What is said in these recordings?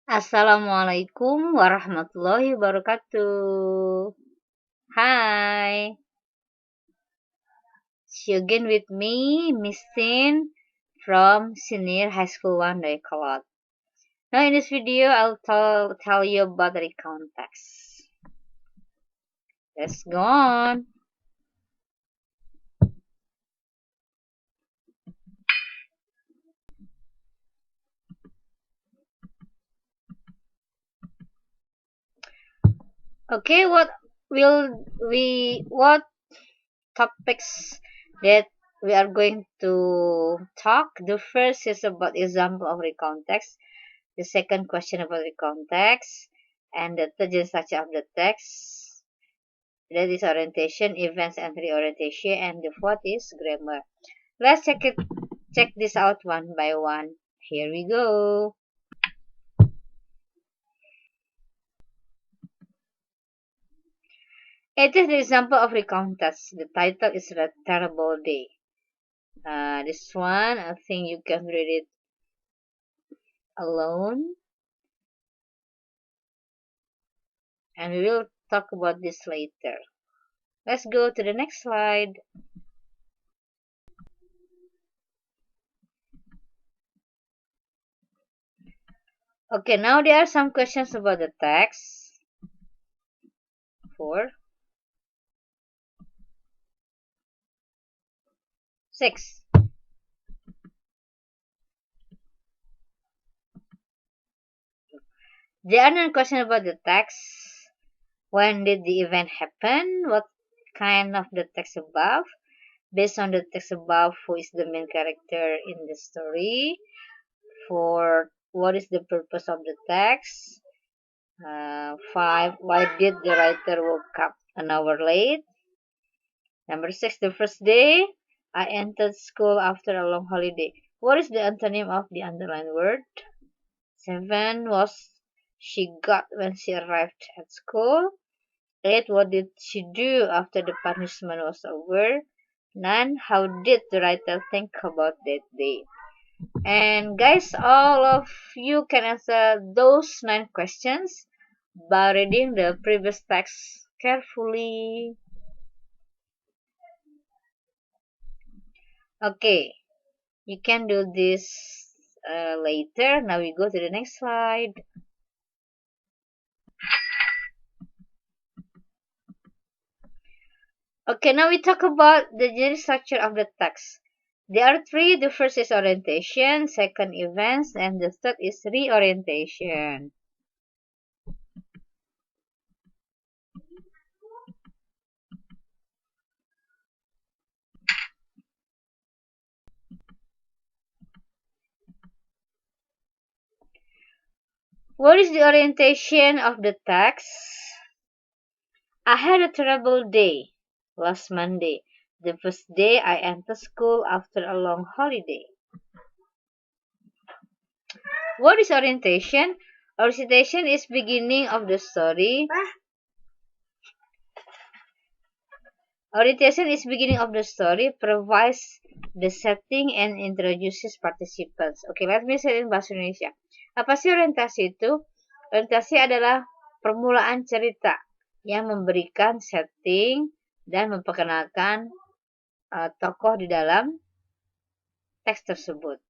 Assalamualaikum warahmatullahi wabarakatuh. Hi, see you again with me, Miss Tin from Senior High School 1 Dayeuhkolot. Now in this video, I'll tell you about the recount text. Let's go on. Okay, what topics that we are going to talk? The first is about example of recount text. The second question about the context, and the third structure of the text. That is orientation, events, and reorientation, and the fourth is grammar. Let's check this out one by one. Here we go. It is the example of recount text. The title is A Terrible Day. This one, I think you can read it alone. And we will talk about this later. Let's go to the next slide. Okay, now there are some questions about the text. 4, 6. There are no questions about the text. When did the event happen? What kind of the text above? Based on the text above, who is the main character in the story? For what is the purpose of the text? 5. Why did the writer woke up an hour late? Number 6. The first day I entered school after a long holiday. What is the antonym of the underlined word? 7. Was she got when she arrived at school? 8. What did she do after the punishment was over? 9. How did the writer think about that day? And guys, all of you can answer those 9 questions by reading the previous text carefully. Okay, you can do this later. Now we go to the next slide. Okay, now we talk about the general structure of the text. There are 3. The first is orientation, second events, and the third is reorientation. What is the orientation of the text? I had a terrible day last Monday, the first day I entered school after a long holiday. What is orientation? Orientation is beginning of the story. Orientation is beginning of the story, provides the setting and introduces participants. Okay, let me say in bahasa Indonesia. Apa sih orientasi itu? Orientasi adalah permulaan cerita yang memberikan setting dan memperkenalkan tokoh di dalam teks tersebut.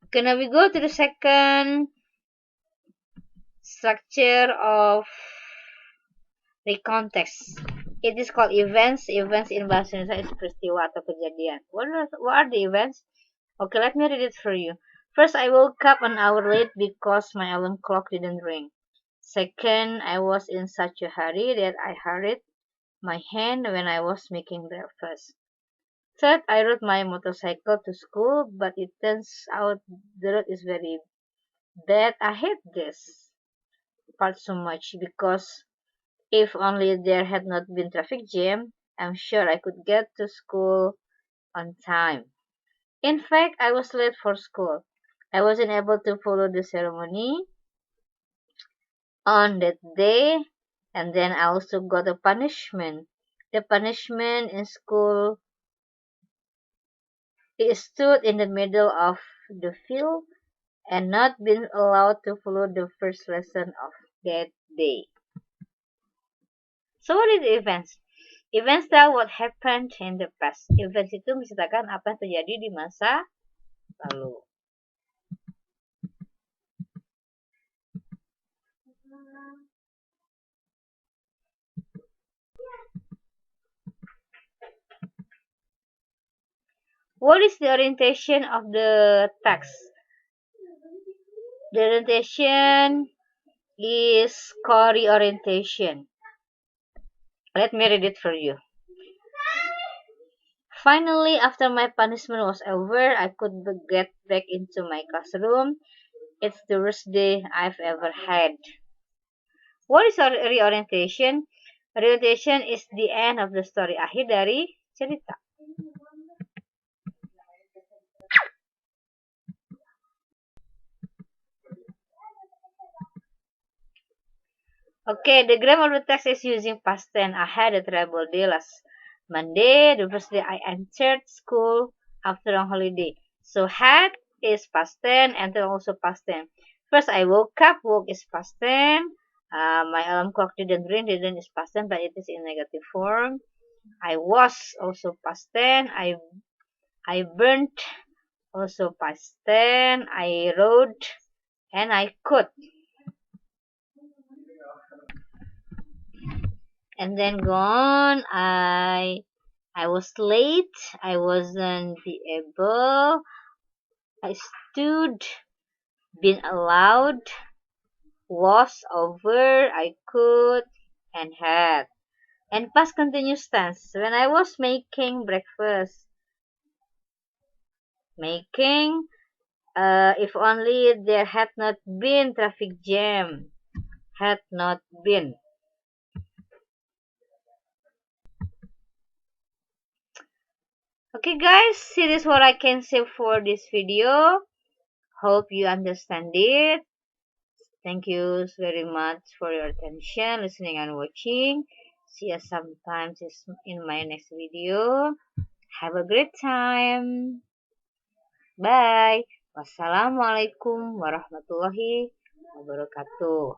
Okay, now we go to the second structure of recount text. It is called events. Events in bahasa Indonesia is peristiwa atau kejadian. What are the events? Okay, let me read it for you. First, I woke up an hour late because my alarm clock didn't ring. Second, I was in such a hurry that I hurried my hand when I was making breakfast. Third, I rode my motorcycle to school, but it turns out the road is very bad. I hate this part so much because if only there had not been traffic jam, I'm sure I could get to school on time. In fact, I was late for school. I wasn't able to follow the ceremony on that day, And then I also got a punishment. The punishment in school, he stood in the middle of the field and not been allowed to follow the first lesson of that day. So what are the events? Events tell what happened in the past. Events itu menceritakan apa yang terjadi di masa lalu. What is the orientation of the text? The orientation is story orientation. Let me read it for you. Finally, after my punishment was over, I could get back into my classroom. It's the worst day I've ever had. What is reorientation? Reorientation is the end of the story. Akhir dari cerita. Okay, the grammar of the text is using past tense. I had a terrible day last Monday, the first day I entered school after a holiday. So had is past tense, enter also past tense. First I woke up, woke is past tense. My alarm clock didn't ring, didn't is past tense, but it is in negative form. I was also past tense. I burnt also past tense. I wrote and I could. And then gone. I was late. I wasn't be able. I stood. Been allowed. Was over. I could and had. And past continuous tense. When I was making breakfast. Making. If only there had not been traffic jam. Had not been. Okay guys, here is what I can say for this video. Hope you understand it. Thank you very much for your attention, listening and watching. See you sometimes in my next video. Have a great time. Bye. Wassalamualaikum warahmatullahi wabarakatuh.